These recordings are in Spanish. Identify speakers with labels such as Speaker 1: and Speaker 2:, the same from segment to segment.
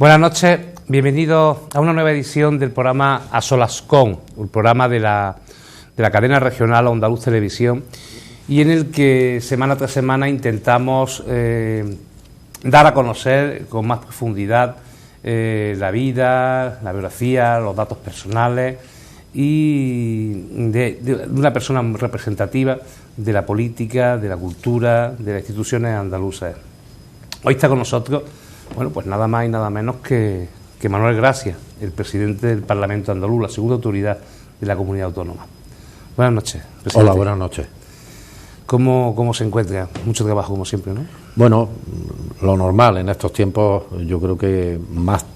Speaker 1: Buenas noches, bienvenidos a una nueva edición del programa A Solas Con, el programa de la cadena regional Ondaluz Televisión, y en el que semana tras semana intentamos dar a conocer con más profundidad la vida, la biografía, los datos personales y de una persona representativa de la política, de la cultura, de las instituciones andaluzas. Hoy está con nosotros, bueno, pues nada más y nada menos que Manuel Gracia, el presidente del Parlamento andaluz, la segunda autoridad de la comunidad autónoma. Buenas noches, presidente.
Speaker 2: Hola, buenas noches.
Speaker 1: ¿Cómo se encuentra? Mucho trabajo, como siempre, ¿no?
Speaker 2: Bueno, lo normal en estos tiempos, yo creo que más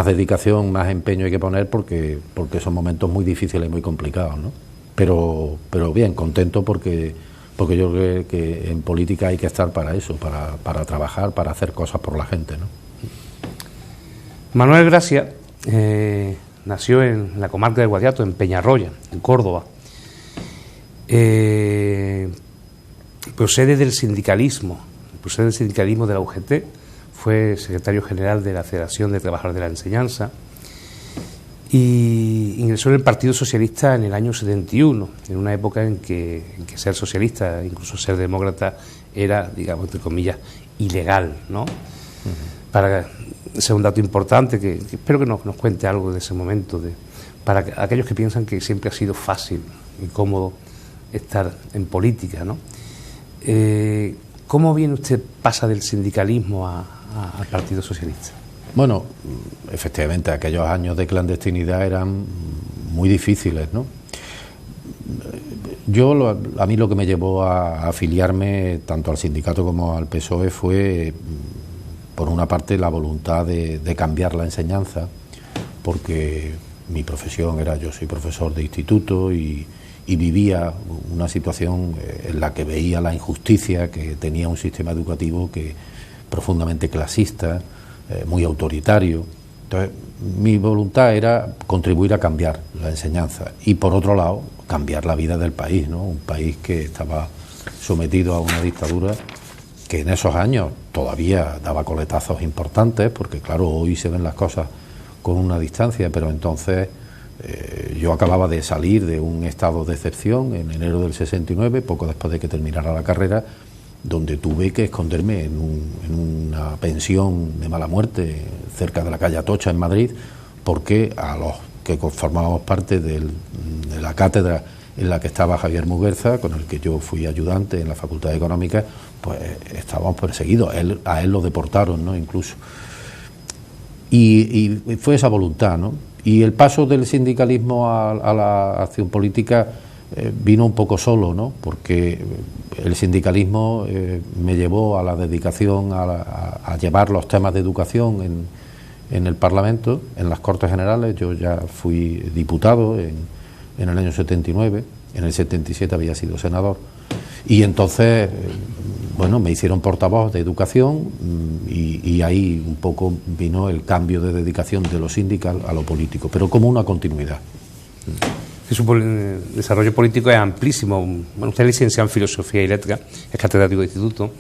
Speaker 2: dedicación, más empeño hay que poner porque son momentos muy difíciles y muy complicados, ¿no? Pero bien, contento porque yo creo que en política hay que estar para eso, para trabajar, para hacer cosas por la gente, ¿no?
Speaker 1: Manuel Gracia nació en la comarca de Guadiato, en Peñarroya, en Córdoba. Procede del sindicalismo de la UGT, fue secretario general de la Federación de Trabajadores de la Enseñanza y ingresó en el Partido Socialista en el año 71, en una época en que ser socialista, incluso ser demócrata, era, digamos, entre comillas, ilegal, ¿no? Uh-huh. Para ser un dato importante, que espero que nos cuente algo de ese momento, para aquellos que piensan que siempre ha sido fácil y cómodo estar en política, ¿no? ¿Cómo viene usted, pasa del sindicalismo al Partido Socialista?
Speaker 2: Bueno, efectivamente, aquellos años de clandestinidad eran muy difíciles, ¿no? A mí lo que me llevó a afiliarme tanto al sindicato como al PSOE fue, por una parte, la voluntad de cambiar la enseñanza, porque mi profesión era, yo soy profesor de instituto y vivía una situación en la que veía la injusticia que tenía un sistema educativo profundamente clasista, muy autoritario. Entonces, mi voluntad era contribuir a cambiar la enseñanza y, por otro lado, cambiar la vida del país, ¿no? Un país que estaba sometido a una dictadura que en esos años todavía daba coletazos importantes, porque, claro, hoy se ven las cosas con una distancia, pero entonces yo acababa de salir de un estado de excepción en enero del 69, poco después de que terminara la carrera, donde tuve que esconderme en una pensión de mala muerte cerca de la calle Atocha en Madrid, porque a los que formábamos parte de la cátedra en la que estaba Javier Muguerza, con el que yo fui ayudante en la Facultad de Económicas, pues estábamos perseguidos. A él lo deportaron, ¿no? Incluso. Y fue esa voluntad, ¿no? Y el paso del sindicalismo a la acción política vino un poco solo, ¿no? Porque el sindicalismo me llevó a la dedicación a llevar los temas de educación en el Parlamento, en las Cortes Generales. Yo ya fui diputado en el año 79, en el 77 había sido senador, y entonces, bueno, me hicieron portavoz de educación y ahí un poco vino el cambio de dedicación de lo sindical a lo político, pero como una continuidad.
Speaker 1: Su desarrollo político es amplísimo. Bueno, usted es licenciado en Filosofía y Letras, es catedrático de instituto.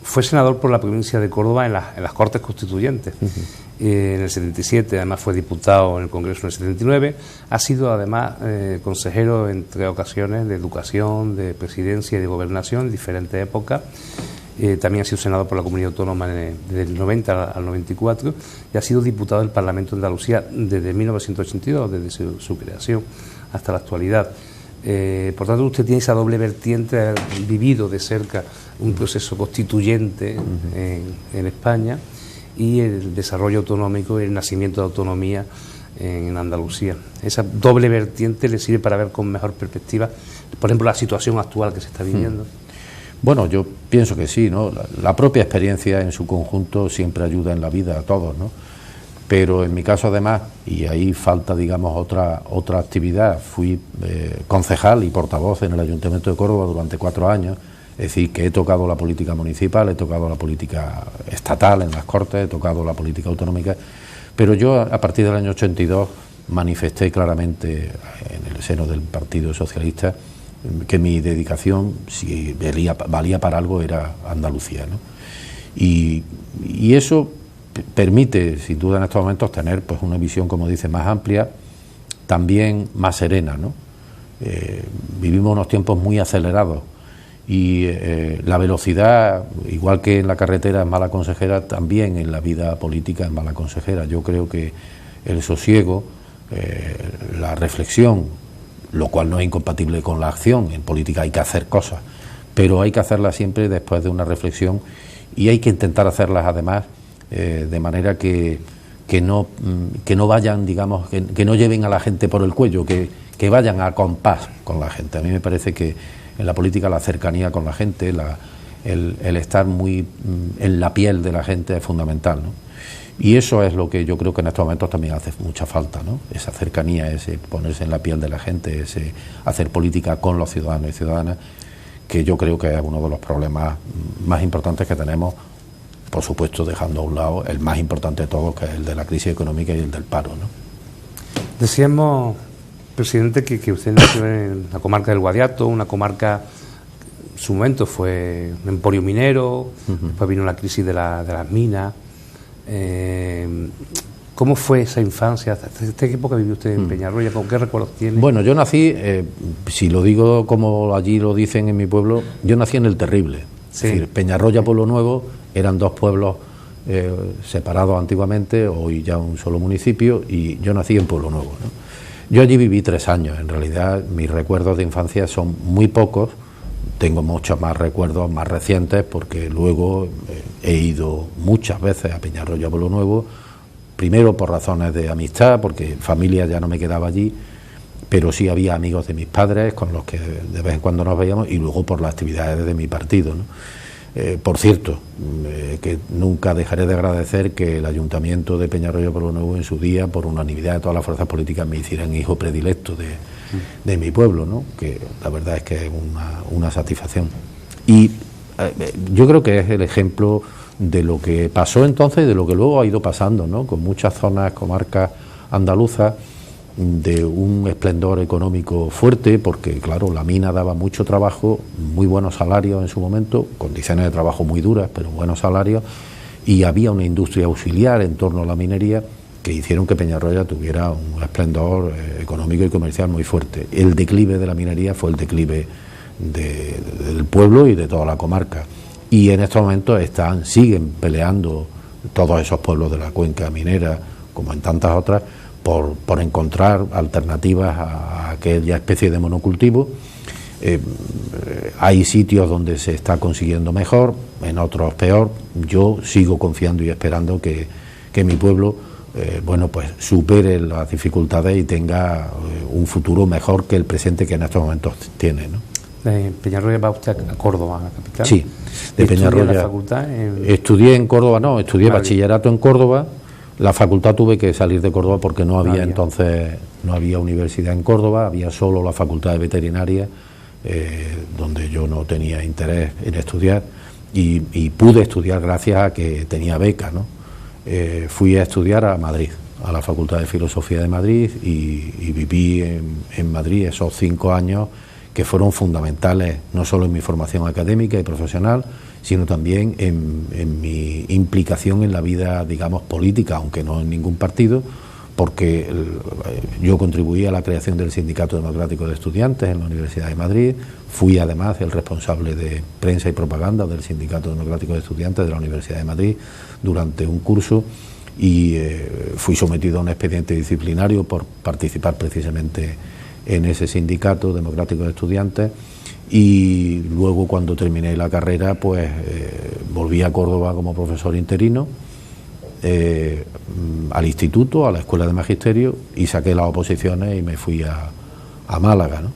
Speaker 1: Fue senador por la provincia de Córdoba en las Cortes Constituyentes. Uh-huh. En el 77, además fue diputado en el Congreso en el 79. Ha sido además consejero en 3 ocasiones de Educación, de Presidencia y de Gobernación en diferentes épocas. También ha sido senador por la Comunidad Autónoma desde el 90 al 94 y ha sido diputado del Parlamento de Andalucía desde 1982, desde su creación hasta la actualidad. Por tanto, usted tiene esa doble vertiente, ha vivido de cerca un proceso constituyente en España y el desarrollo autonómico y el nacimiento de autonomía en Andalucía. Esa doble vertiente le sirve para ver con mejor perspectiva, por ejemplo, la situación actual que se está viviendo.
Speaker 2: Bueno, yo pienso que sí, ¿no? La propia experiencia en su conjunto siempre ayuda en la vida a todos, ¿no? Pero en mi caso, además, y ahí falta, digamos, otra actividad, fui concejal y portavoz en el Ayuntamiento de Córdoba durante 4 años, es decir, que he tocado la política municipal, he tocado la política estatal en las Cortes, he tocado la política autonómica, pero yo a partir del año 82 manifesté claramente en el seno del Partido Socialista que mi dedicación, si valía para algo, era Andalucía, ¿no? Y eso permite, sin duda en estos momentos, tener pues una visión, como dice, más amplia, también más serena, ¿no? Vivimos unos tiempos muy acelerados y la velocidad, igual que en la carretera es mala consejera, también en la vida política es mala consejera. Yo creo que el sosiego, la reflexión, lo cual no es incompatible con la acción, en política hay que hacer cosas, pero hay que hacerlas siempre después de una reflexión y hay que intentar hacerlas además de manera que no vayan, digamos, que no lleven a la gente por el cuello, que vayan a compás con la gente. A mí me parece que en la política la cercanía con la gente, el estar muy en la piel de la gente es fundamental, ¿no? Y eso es lo que yo creo que en estos momentos también hace mucha falta, ¿no? Esa cercanía, ese ponerse en la piel de la gente, ese hacer política con los ciudadanos y ciudadanas, que yo creo que es uno de los problemas más importantes que tenemos, por supuesto dejando a un lado el más importante de todos, que es el de la crisis económica y el del paro, ¿no?
Speaker 1: Decíamos, presidente, que usted nació en la comarca del Guadiato, una comarca, en su momento fue un emporio minero, después vino la crisis de las minas. ¿Cómo fue esa infancia? ¿Hasta qué época vivió usted en Peñarroya? ¿Con qué recuerdos tiene?
Speaker 2: Bueno, yo nací, si lo digo como allí lo dicen en mi pueblo, yo nací en el Terrible. Sí. Es decir, Peñarroya, Pueblo Nuevo, eran dos pueblos separados antiguamente, hoy ya un solo municipio, y yo nací en Pueblo Nuevo, ¿no? Yo allí viví 3 años, en realidad mis recuerdos de infancia son muy pocos, tengo muchos más recuerdos más recientes porque luego he ido muchas veces a Peñarroya, Pueblo Nuevo, primero por razones de amistad, porque familia ya no me quedaba allí, pero sí había amigos de mis padres con los que de vez en cuando nos veíamos, y luego por las actividades de mi partido, ¿no? Por cierto, que nunca dejaré de agradecer que el Ayuntamiento de Peñarroya Pueblo Nuevo en su día, por unanimidad de todas las fuerzas políticas, me hicieran hijo predilecto de mi pueblo, ¿no? Que la verdad es que es una satisfacción. Y yo creo que es el ejemplo de lo que pasó entonces y de lo que luego ha ido pasando, ¿no? Con muchas zonas, comarcas andaluzas, de un esplendor económico fuerte, porque claro, la mina daba mucho trabajo, muy buenos salarios en su momento, condiciones de trabajo muy duras, pero buenos salarios, y había una industria auxiliar en torno a la minería que hicieron que Peñarroya tuviera un esplendor económico y comercial muy fuerte. El declive de la minería fue el declive del pueblo y de toda la comarca, y en estos momentos siguen peleando todos esos pueblos de la cuenca minera, como en tantas otras, por encontrar alternativas a aquella especie de monocultivo. Hay sitios donde se está consiguiendo mejor, en otros peor. Yo sigo confiando y esperando que mi pueblo pues supere las dificultades y tenga un futuro mejor que el presente que en estos momentos tiene, ¿no?
Speaker 1: ¿De Peñarroya va usted a Córdoba, a la capital?
Speaker 2: Sí, de Peñarroya. ¿Estudió la facultad? Estudié en Córdoba, no, estudié bachillerato en Córdoba. La facultad tuve que salir de Córdoba porque no había universidad en Córdoba, había solo la facultad de veterinaria, donde yo no tenía interés en estudiar, y pude estudiar gracias a que tenía beca, ¿no? Fui a estudiar a Madrid, a la Facultad de Filosofía de Madrid, y viví en Madrid esos 5 años que fueron fundamentales, no solo en mi formación académica y profesional, sino también en mi implicación en la vida, digamos, política, aunque no en ningún partido, porque yo contribuí a la creación del Sindicato Democrático de Estudiantes en la Universidad de Madrid, fui además el responsable de prensa y propaganda del Sindicato Democrático de Estudiantes de la Universidad de Madrid durante un curso, y fui sometido a un expediente disciplinario por participar precisamente en ese Sindicato Democrático de Estudiantes. Y luego, cuando terminé la carrera, pues volví a Córdoba como profesor interino, al instituto, a la Escuela de Magisterio, y saqué las oposiciones y me fui a Málaga, ¿no?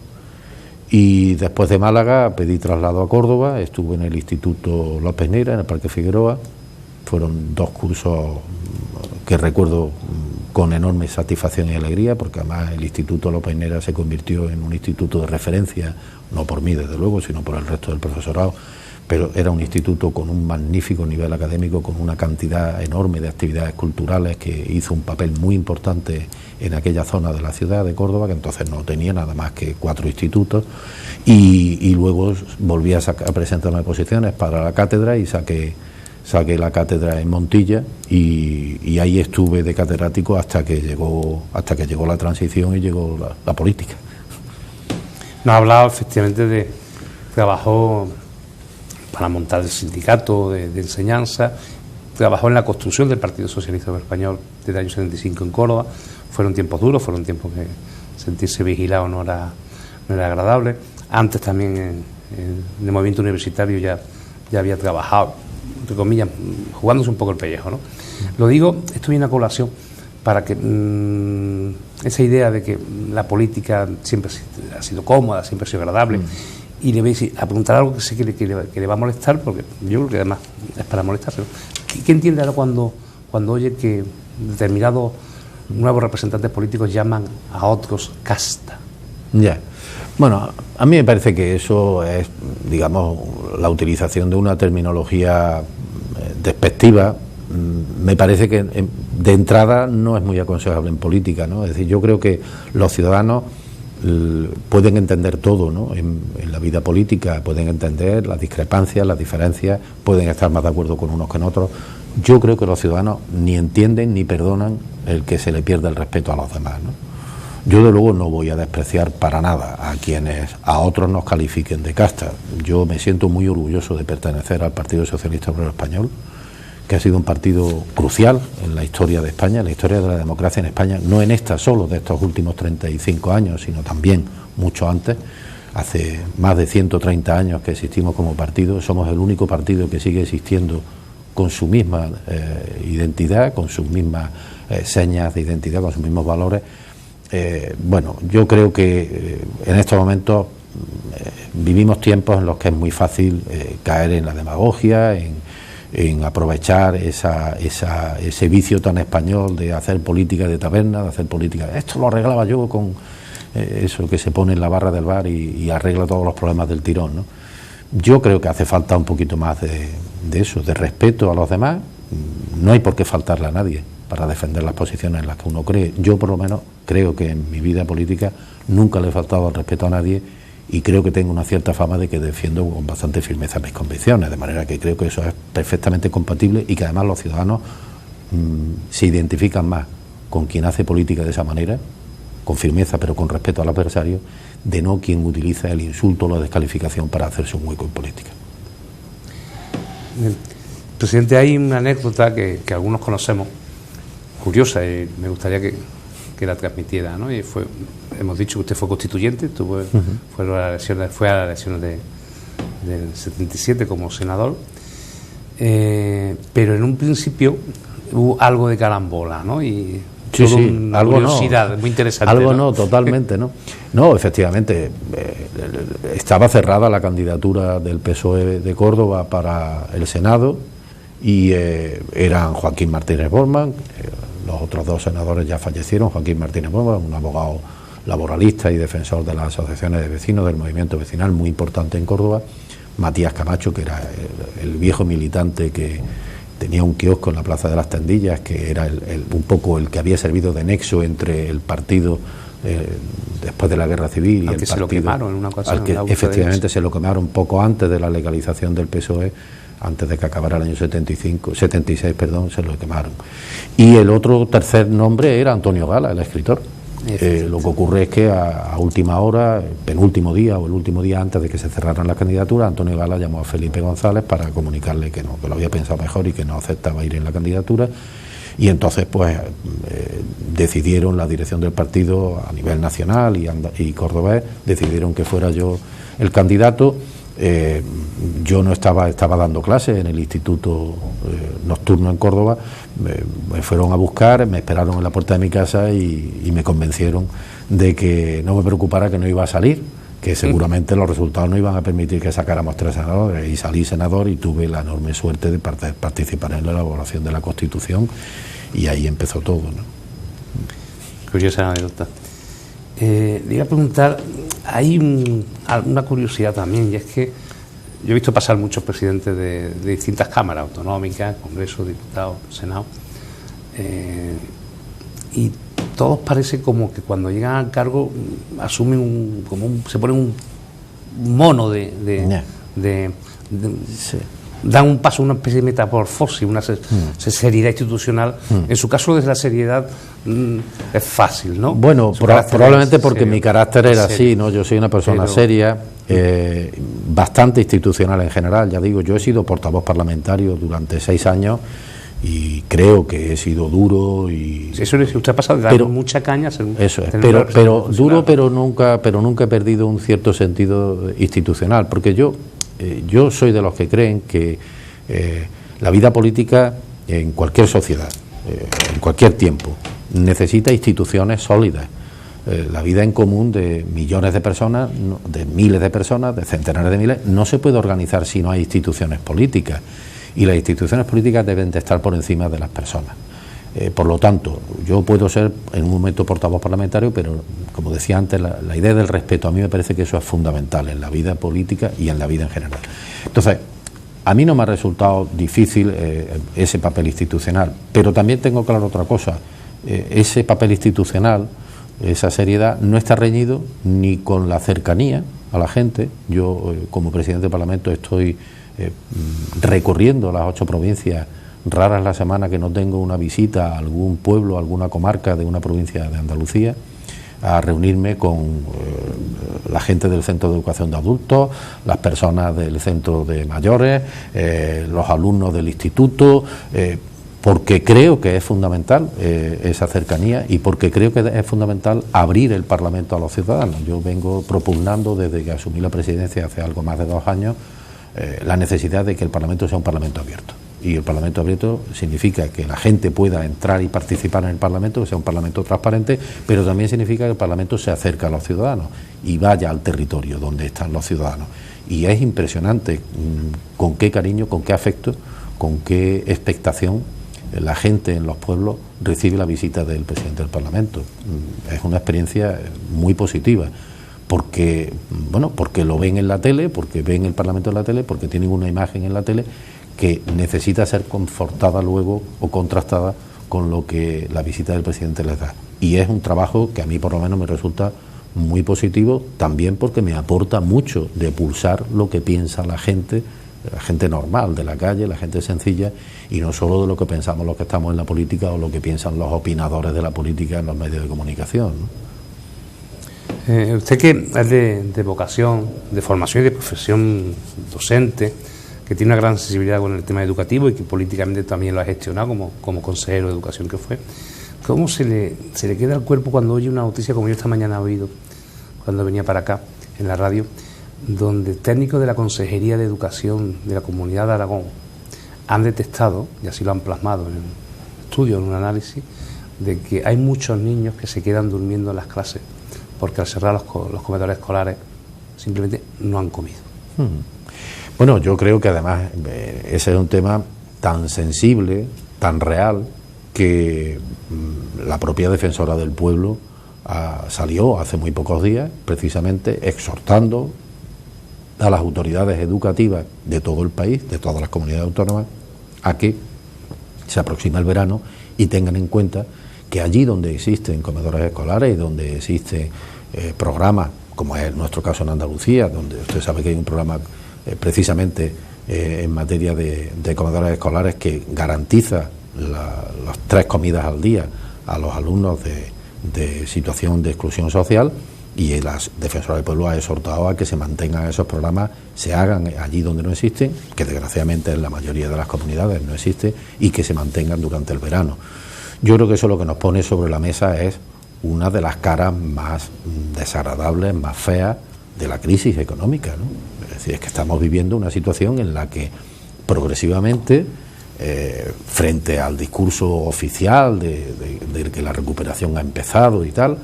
Speaker 2: Y después de Málaga pedí traslado a Córdoba, estuve en el Instituto López Neira, en el Parque Figueroa. Fueron 2 cursos que recuerdo con enorme satisfacción y alegría, porque además el Instituto López Neira se convirtió en un instituto de referencia, no por mí desde luego, sino por el resto del profesorado, pero era un instituto con un magnífico nivel académico, con una cantidad enorme de actividades culturales, que hizo un papel muy importante en aquella zona de la ciudad de Córdoba, que entonces no tenía nada más que 4 institutos, y luego volví a presentarme posiciones para la cátedra y saqué saqué la cátedra en Montilla y ahí estuve de catedrático hasta que llegó la transición y llegó la política.
Speaker 1: Nos ha hablado efectivamente de trabajó para montar el sindicato de enseñanza, trabajó en la construcción del Partido Socialista Obrero Español desde el año 75 en Córdoba. Fueron tiempos duros, fueron tiempos que sentirse vigilado no era agradable. Antes también en el movimiento universitario ya había trabajado, entre comillas, jugándose un poco el pellejo, ¿no? Lo digo, esto viene a colación para que esa idea de que la política siempre ha sido cómoda, siempre ha sido agradable, y le voy a preguntar algo que sé que le va a molestar, porque yo creo que además es para molestarse, ¿no? ¿Qué entiende ahora cuando oye que determinados nuevos representantes políticos llaman a otros casta?
Speaker 2: Ya. Bueno, a mí me parece que eso es, digamos, la utilización de una terminología despectiva. Me parece que de entrada no es muy aconsejable en política, ¿no? Es decir, yo creo que los ciudadanos pueden entender todo, ¿no? En la vida política pueden entender las discrepancias, las diferencias, pueden estar más de acuerdo con unos que en otros. Yo creo que los ciudadanos ni entienden ni perdonan el que se le pierda el respeto a los demás, ¿no? Yo de luego no voy a despreciar para nada a quienes a otros nos califiquen de casta. Yo me siento muy orgulloso de pertenecer al Partido Socialista Obrero Español, que ha sido un partido crucial en la historia de España, en la historia de la democracia en España, no en esta solo de estos últimos 35 años, sino también mucho antes. Hace más de 130 años que existimos como partido, somos el único partido que sigue existiendo con su misma identidad, con sus mismas señas de identidad, con sus mismos valores. Bueno, yo creo que en estos momentos vivimos tiempos en los que es muy fácil caer en la demagogia, en aprovechar ese vicio tan español de hacer política de taberna, de hacer política. Esto lo arreglaba yo con eso que se pone en la barra del bar y arregla todos los problemas del tirón, ¿no? Yo creo que hace falta un poquito más de eso, de respeto a los demás. No hay por qué faltarle a nadie para defender las posiciones en las que uno cree. Yo por lo menos creo que en mi vida política nunca le he faltado el respeto a nadie y creo que tengo una cierta fama de que defiendo con bastante firmeza mis convicciones, de manera que creo que eso es perfectamente compatible y que además los ciudadanos se identifican más con quien hace política de esa manera, con firmeza pero con respeto al adversario, de no quien utiliza el insulto o la descalificación para hacerse un hueco en política.
Speaker 1: Presidente, hay una anécdota que algunos conocemos, curiosa, y me gustaría que la transmitiera, ¿no? Y hemos dicho que usted fue constituyente, fue a las elecciones del 77 como senador, pero en un principio hubo algo de carambola, ¿no? Y
Speaker 2: sí,
Speaker 1: una
Speaker 2: algo
Speaker 1: curiosidad
Speaker 2: no,
Speaker 1: muy interesante.
Speaker 2: Algo no, totalmente, ¿no? No, efectivamente, estaba cerrada la candidatura del PSOE de Córdoba para el Senado y eran Joaquín Martínez Bormann, los otros dos senadores ya fallecieron. Joaquín Martínez Bormann, un abogado laboralista y defensor de las asociaciones de vecinos, del movimiento vecinal muy importante en Córdoba. Matías Camacho, que era el viejo militante que tenía un kiosco en la Plaza de las Tendillas, que era un poco el que había servido de nexo entre el partido después de la Guerra Civil y el partido.
Speaker 1: Se lo quemaron en una ocasión.
Speaker 2: Efectivamente se lo quemaron poco antes de la legalización del PSOE, antes de que acabara el año 76, se lo quemaron. Y el otro tercer nombre era Antonio Gala, el escritor. Lo que ocurre es que a última hora, penúltimo día o el último día antes de que se cerraran las candidaturas, Antonio Gala llamó a Felipe González para comunicarle que no, que lo había pensado mejor y que no aceptaba ir en la candidatura. Y entonces pues decidieron, la dirección del partido a nivel nacional y cordobés, decidieron que fuera yo el candidato. Yo no estaba dando clases en el instituto nocturno en Córdoba. Me fueron a buscar, me esperaron en la puerta de mi casa y me convencieron de que no me preocupara, que no iba a salir, que seguramente los resultados no iban a permitir que sacáramos 3 senadores, y salí senador y tuve la enorme suerte de participar en la elaboración de la Constitución y ahí empezó todo, ¿no?
Speaker 1: Curiosa anécdota. Le iba a preguntar, hay una curiosidad también, y es que yo he visto pasar muchos presidentes de distintas cámaras autonómicas, Congreso, Diputados, Senado, y todos parece como que cuando llegan al cargo asumen se ponen un mono
Speaker 2: Sí.
Speaker 1: dan un paso, una especie de metamorfosis, una seriedad institucional. En su caso, desde la seriedad es fácil, ¿no?
Speaker 2: Bueno, probablemente porque mi carácter era así, ¿no? Yo soy una persona seria, bastante institucional en general. Ya digo, yo he sido portavoz parlamentario durante 6 años y creo que he sido duro y...
Speaker 1: Sí, eso es, usted ha pasado de dar mucha caña.
Speaker 2: Eso es, pero duro, pero nunca he perdido un cierto sentido institucional, porque yo soy de los que creen que la vida política en cualquier sociedad, en cualquier tiempo, necesita instituciones sólidas. La vida en común de millones de personas, de miles de personas, de centenares de miles, no se puede organizar si no hay instituciones políticas. Y las instituciones políticas deben de estar por encima de las personas. Por lo tanto, yo puedo ser en un momento portavoz parlamentario, pero como decía antes, la idea del respeto, a mí me parece que eso es fundamental en la vida política y en la vida en general. Entonces, a mí no me ha resultado difícil ese papel institucional, pero también tengo claro otra cosa, ese papel institucional, esa seriedad, no está reñido ni con la cercanía a la gente. Yo, como presidente del Parlamento, estoy recorriendo las 8 provincias, raras la semana que no tengo una visita a algún pueblo, a alguna comarca de una provincia de Andalucía, a reunirme con la gente del Centro de Educación de Adultos, las personas del Centro de Mayores, los alumnos del instituto, porque creo que es fundamental esa cercanía y porque creo que es fundamental abrir el Parlamento a los ciudadanos. Yo vengo propugnando desde que asumí la presidencia hace algo más de 2 años la necesidad de que el Parlamento sea un Parlamento abierto. Y el Parlamento abierto significa que la gente pueda entrar y participar en el Parlamento, que sea un Parlamento transparente, pero también significa que el Parlamento se acerque a los ciudadanos y vaya al territorio donde están los ciudadanos. Y es impresionante con qué cariño, con qué afecto, con qué expectación la gente en los pueblos recibe la visita del presidente del Parlamento. Es una experiencia muy positiva. Porque lo ven en la tele, porque ven el Parlamento en la tele, porque tienen una imagen en la tele que necesita ser confortada luego o contrastada con lo que la visita del presidente les da. Y es un trabajo que a mí por lo menos me resulta muy positivo, también porque me aporta mucho de pulsar lo que piensa la gente normal de la calle, la gente sencilla, y no solo de lo que pensamos los que estamos en la política o lo que piensan los opinadores de la política en los medios de comunicación, ¿no?
Speaker 1: Usted que es de vocación, de formación y de profesión docente, que tiene una gran sensibilidad con el tema educativo y que políticamente también lo ha gestionado como consejero de educación que fue, ¿cómo se le queda el cuerpo cuando oye una noticia como yo esta mañana he oído, cuando venía para acá en la radio, donde técnicos de la Consejería de Educación de la Comunidad de Aragón han detectado, y así lo han plasmado en un estudio, en un análisis, de que hay muchos niños que se quedan durmiendo en las clases porque al cerrar los comedores escolares simplemente no han comido?
Speaker 2: Bueno, yo creo que además ese es un tema tan sensible, tan real, que la propia defensora del pueblo salió hace muy pocos días precisamente exhortando a las autoridades educativas de todo el país, de todas las comunidades autónomas, a que se aproxima el verano y tengan en cuenta que allí donde existen comedores escolares y donde existen programas, como es nuestro caso en Andalucía, donde usted sabe que hay un programa precisamente en materia de comedores escolares que garantiza las 3 comidas al día a los alumnos de situación de exclusión social, y la defensora del pueblo ha exhortado a que se mantengan esos programas, se hagan allí donde no existen, que desgraciadamente en la mayoría de las comunidades no existe, y que se mantengan durante el verano. Yo creo que eso lo que nos pone sobre la mesa es una de las caras más desagradables, más feas de la crisis económica, ¿no? Es decir, es que estamos viviendo una situación en la que progresivamente, frente al discurso oficial de que la recuperación ha empezado y tal,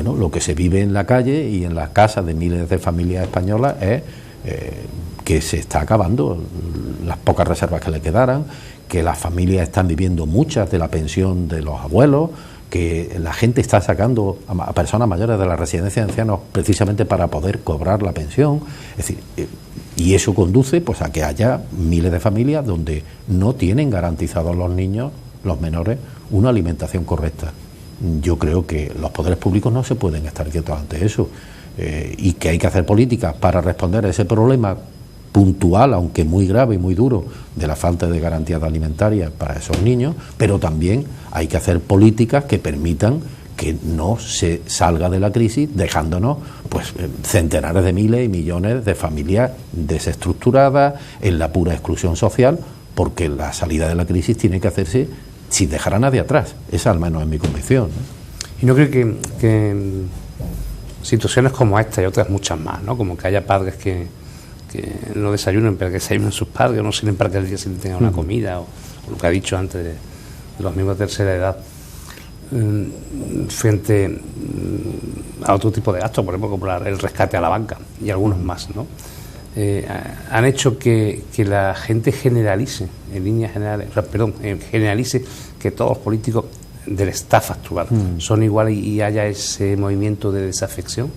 Speaker 2: lo que se vive en la calle y en las casas de miles de familias españolas es que se está acabando las pocas reservas que le quedaran, que las familias están viviendo muchas de la pensión de los abuelos, que la gente está sacando a personas mayores de la residencia de ancianos precisamente para poder cobrar la pensión. Es decir, y eso conduce pues a que haya miles de familias donde no tienen garantizados los niños, los menores, una alimentación correcta. Yo creo que los poderes públicos no se pueden estar quietos ante eso, y que hay que hacer políticas para responder a ese problema puntual, aunque muy grave y muy duro, de la falta de garantías alimentarias para esos niños, pero también hay que hacer políticas que permitan que no se salga de la crisis dejándonos pues centenares de miles y millones de familias desestructuradas en la pura exclusión social, porque la salida de la crisis tiene que hacerse sin dejar a nadie atrás. Esa al menos es mi convicción, ¿no?
Speaker 1: Y no creo que situaciones como esta y otras muchas más, ¿no? Como que haya padres que no desayunen para que desayunen sus padres, o no sirven para que el día siguiente tengan una comida, o lo que ha dicho antes de los miembros de tercera edad, frente a otro tipo de gastos, por ejemplo, como el rescate a la banca y algunos más, ¿no? Han hecho que la gente generalice, en líneas generales, generalice que todos los políticos del staff actual son iguales y haya ese movimiento de desafección.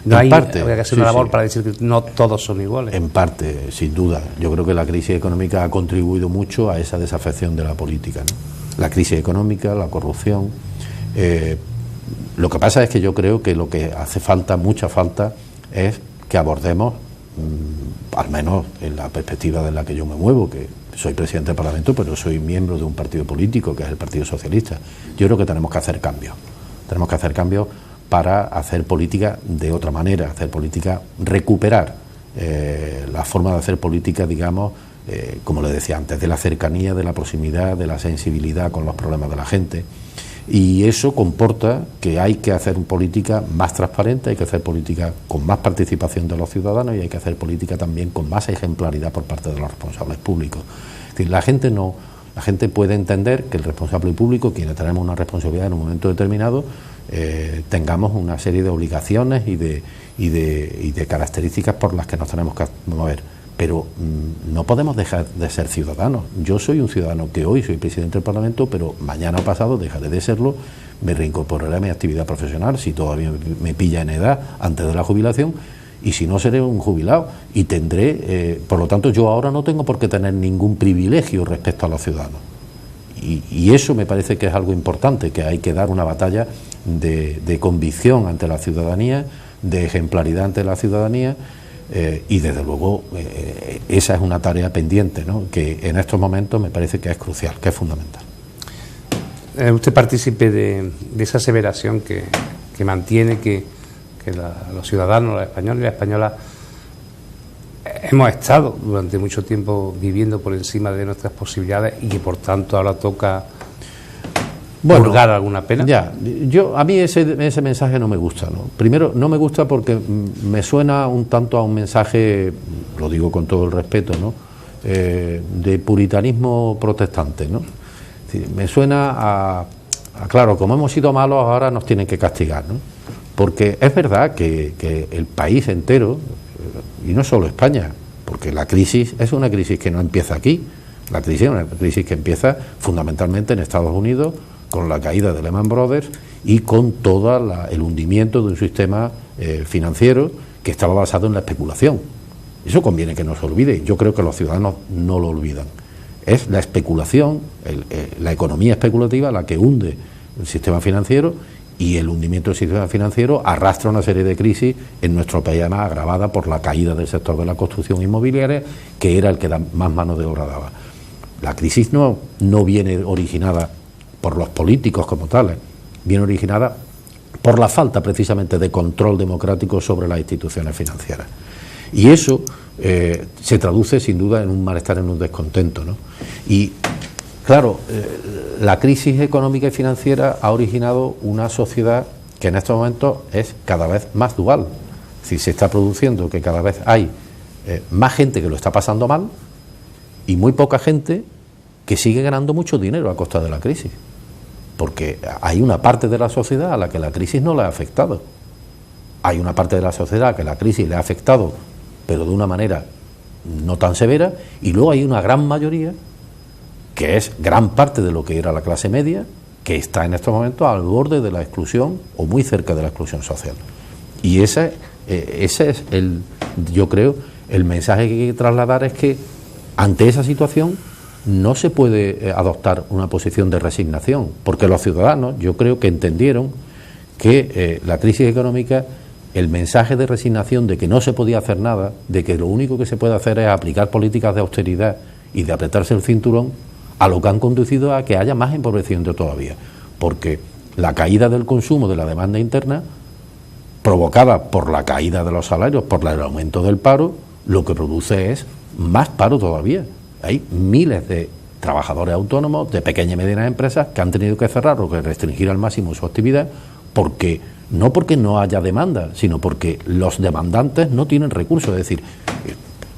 Speaker 1: Habría que hacer una labor para decir que no todos son iguales.
Speaker 2: En parte, sin duda. Yo creo que la crisis económica ha contribuido mucho a esa desafección de la política, ¿no? La crisis económica, la corrupción. Lo que pasa es que yo creo que lo que hace falta, mucha falta, es que abordemos, al menos en la perspectiva de la que yo me muevo, que soy presidente del Parlamento, pero soy miembro de un partido político, que es el Partido Socialista. Yo creo que tenemos que hacer cambios. Tenemos que hacer cambios para hacer política de otra manera, hacer política, recuperar la forma de hacer política, digamos, como le decía antes, de la cercanía, de la proximidad, de la sensibilidad con los problemas de la gente. Y eso comporta que hay que hacer política más transparente, hay que hacer política con más participación de los ciudadanos y hay que hacer política también con más ejemplaridad por parte de los responsables públicos. Es decir, la gente puede entender que el responsable público, quienes tenemos una responsabilidad en un momento determinado, tengamos una serie de obligaciones y de características por las que nos tenemos que mover. Pero no podemos dejar de ser ciudadanos. Yo soy un ciudadano que hoy soy presidente del Parlamento, pero mañana o pasado dejaré de serlo, me reincorporaré a mi actividad profesional, si todavía me pilla en edad, antes de la jubilación, y si no, seré un jubilado. Y tendré, por lo tanto, yo ahora no tengo por qué tener ningún privilegio respecto a los ciudadanos. Y eso me parece que es algo importante, que hay que dar una batalla de convicción ante la ciudadanía, de ejemplaridad ante la ciudadanía, y desde luego esa es una tarea pendiente, ¿no?, que en estos momentos me parece que es crucial, que es fundamental.
Speaker 1: Usted partícipe de esa aseveración que mantiene que los ciudadanos, los españoles y las españolas hemos estado durante mucho tiempo viviendo por encima de nuestras posibilidades y que por tanto ahora toca purgar alguna pena. Ya,
Speaker 2: a mí ese mensaje no me gusta, ¿no? Primero, no me gusta porque me suena un tanto a un mensaje, lo digo con todo el respeto, ¿no?, de puritanismo protestante, ¿no? Es decir, me suena a claro, como hemos sido malos ahora nos tienen que castigar, ¿no? Porque es verdad que el país entero, y no solo España, porque la crisis es una crisis que no empieza aquí, la crisis es una crisis que empieza fundamentalmente en Estados Unidos, con la caída de Lehman Brothers y con todo el hundimiento de un sistema financiero que estaba basado en la especulación. Eso conviene que no se olvide. Yo creo que los ciudadanos no lo olvidan. Es la especulación, la economía especulativa la que hunde el sistema financiero, y el hundimiento del sistema financiero arrastra una serie de crisis en nuestro país, además agravada por la caída del sector de la construcción inmobiliaria, que era el que más mano de obra daba. La crisis no viene originada por los políticos como tales, viene originada por la falta precisamente de control democrático sobre las instituciones financieras. Y eso se traduce sin duda en un malestar, en un descontento, ¿no? Y claro, la crisis económica y financiera ha originado una sociedad que en estos momentos es cada vez más dual. Es decir, se está produciendo que cada vez hay más gente que lo está pasando mal y muy poca gente que sigue ganando mucho dinero a costa de la crisis. Porque hay una parte de la sociedad a la que la crisis no le ha afectado. Hay una parte de la sociedad que la crisis le ha afectado, pero de una manera no tan severa, y luego hay una gran mayoría, que es gran parte de lo que era la clase media, que está en estos momentos al borde de la exclusión o muy cerca de la exclusión social. Y ese es yo creo, el mensaje que hay que trasladar, es que ante esa situación no se puede adoptar una posición de resignación, porque los ciudadanos, yo creo que entendieron que la crisis económica el mensaje de resignación de que no se podía hacer nada, de que lo único que se puede hacer es aplicar políticas de austeridad y de apretarse el cinturón, a lo que han conducido a que haya más empobrecimiento todavía, porque la caída del consumo, de la demanda interna, provocada por la caída de los salarios, por el aumento del paro, lo que produce es más paro todavía. Hay miles de trabajadores autónomos, de pequeñas y medianas empresas, que han tenido que cerrar o que restringir al máximo su actividad, no porque no haya demanda, sino porque los demandantes no tienen recursos. Es decir,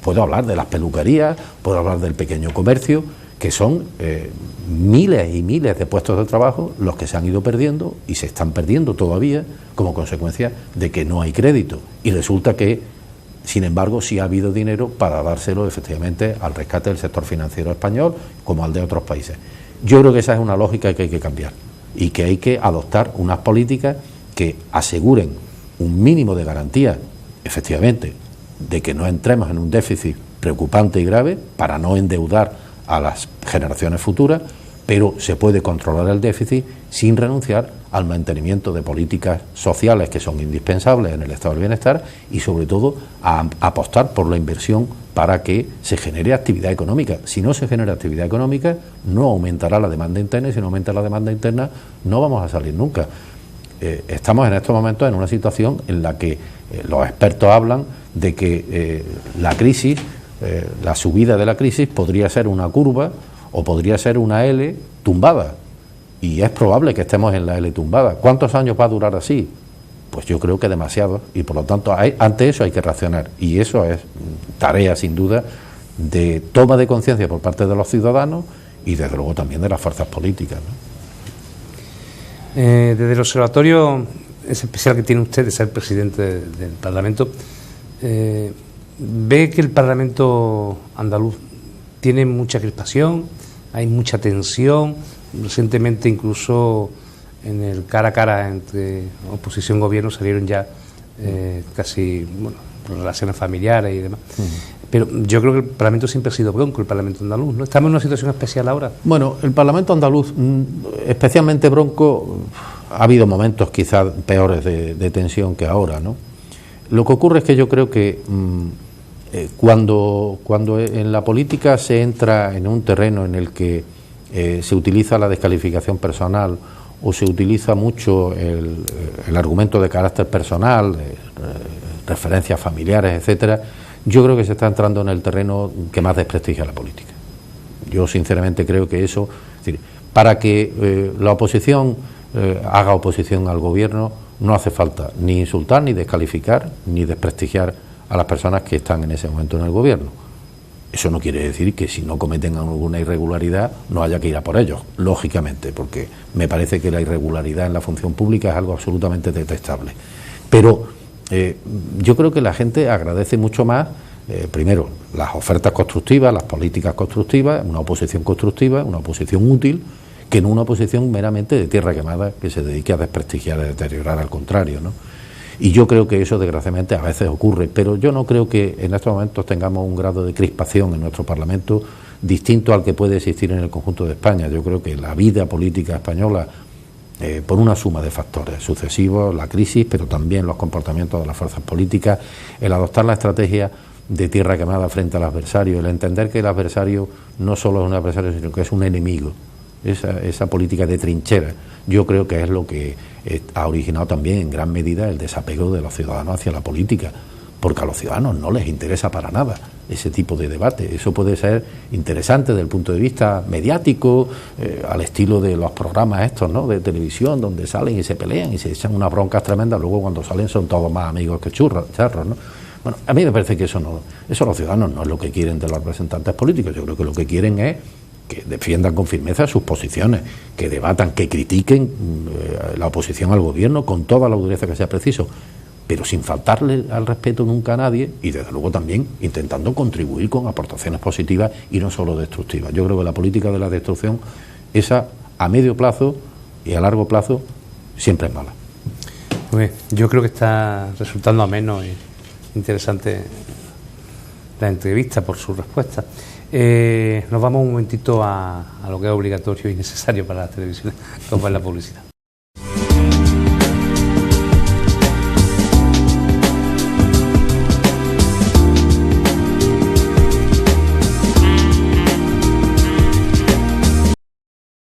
Speaker 2: puedo hablar de las peluquerías, puedo hablar del pequeño comercio, que son miles y miles de puestos de trabajo los que se han ido perdiendo y se están perdiendo todavía como consecuencia de que no hay crédito. Y resulta que, sin embargo, sí ha habido dinero para dárselo efectivamente al rescate del sector financiero español como al de otros países. Yo creo que esa es una lógica que hay que cambiar y que hay que adoptar unas políticas que aseguren un mínimo de garantía, efectivamente, de que no entremos en un déficit preocupante y grave para no endeudar a las generaciones futuras, pero se puede controlar el déficit sin renunciar al mantenimiento de políticas sociales que son indispensables en el estado del bienestar y sobre todo a apostar por la inversión para que se genere actividad económica. Si no se genera actividad económica, no aumentará la demanda interna, y si no aumenta la demanda interna no vamos a salir nunca. Estamos en estos momentos en una situación en la que los expertos hablan de que la crisis, la subida de la crisis podría ser una curva o podría ser una L tumbada, y es probable que estemos en la L tumbada. ¿Cuántos años va a durar así? Pues yo creo que demasiado, y por lo tanto ante eso hay que reaccionar, y eso es tarea sin duda de toma de conciencia por parte de los ciudadanos y desde luego también de las fuerzas políticas, ¿no?
Speaker 1: Desde el observatorio es especial que tiene usted de ser presidente del Parlamento, ¿ve que el Parlamento andaluz tiene mucha crispación, hay mucha tensión? Recientemente incluso en el cara a cara entre oposición y gobierno salieron ya casi relaciones familiares y demás. Pero yo creo que el Parlamento siempre ha sido bronco, el Parlamento andaluz, ¿no? Estamos en una situación especial ahora.
Speaker 2: Bueno, el Parlamento andaluz, especialmente bronco, ha habido momentos quizás peores de tensión que ahora, ¿no? Lo que ocurre es que yo creo que cuando en la política se entra en un terreno en el que se utiliza la descalificación personal o se utiliza mucho el argumento de carácter personal, referencias familiares, etcétera, yo creo que se está entrando en el terreno que más desprestigia la política. Yo sinceramente creo que eso, es decir, para que la oposición haga oposición al gobierno no hace falta ni insultar, ni descalificar, ni desprestigiar a las personas que están en ese momento en el gobierno. Eso no quiere decir que si no cometen alguna irregularidad no haya que ir a por ellos, lógicamente, porque me parece que la irregularidad en la función pública es algo absolutamente detestable. Pero yo creo que la gente agradece mucho más, primero, las ofertas constructivas, las políticas constructivas, una oposición constructiva, una oposición útil, que no una oposición meramente de tierra quemada que se dedique a desprestigiar, a deteriorar, al contrario, ¿no? Y yo creo que eso desgraciadamente a veces ocurre, pero yo no creo que en estos momentos tengamos un grado de crispación en nuestro Parlamento distinto al que puede existir en el conjunto de España. Yo creo que la vida política española, por una suma de factores sucesivos, la crisis, pero también los comportamientos de las fuerzas políticas, el adoptar la estrategia de tierra quemada frente al adversario, el entender que el adversario no solo es un adversario, sino que es un enemigo, esa política de trinchera, yo creo que es lo que ha originado también en gran medida el desapego de los ciudadanos hacia la política, porque a los ciudadanos no les interesa para nada ese tipo de debate. Eso puede ser interesante desde el punto de vista mediático, al estilo de los programas estos, ¿no?, de televisión, donde salen y se pelean y se echan unas broncas tremendas, luego cuando salen son todos más amigos que charros, ¿no? Bueno, a mí me parece que eso los ciudadanos no es lo que quieren de los representantes políticos. Yo creo que lo que quieren es que defiendan con firmeza sus posiciones, que debatan, que critiquen la oposición al gobierno con toda la dureza que sea preciso, pero sin faltarle al respeto nunca a nadie y desde luego también intentando contribuir con aportaciones positivas y no solo destructivas. Yo creo que la política de la destrucción, esa a medio plazo y a largo plazo, siempre es mala.
Speaker 1: Pues yo creo que está resultando ameno y interesante la entrevista por su respuesta. Nos vamos un momentito a lo que es obligatorio y necesario para las televisiones, como es la publicidad.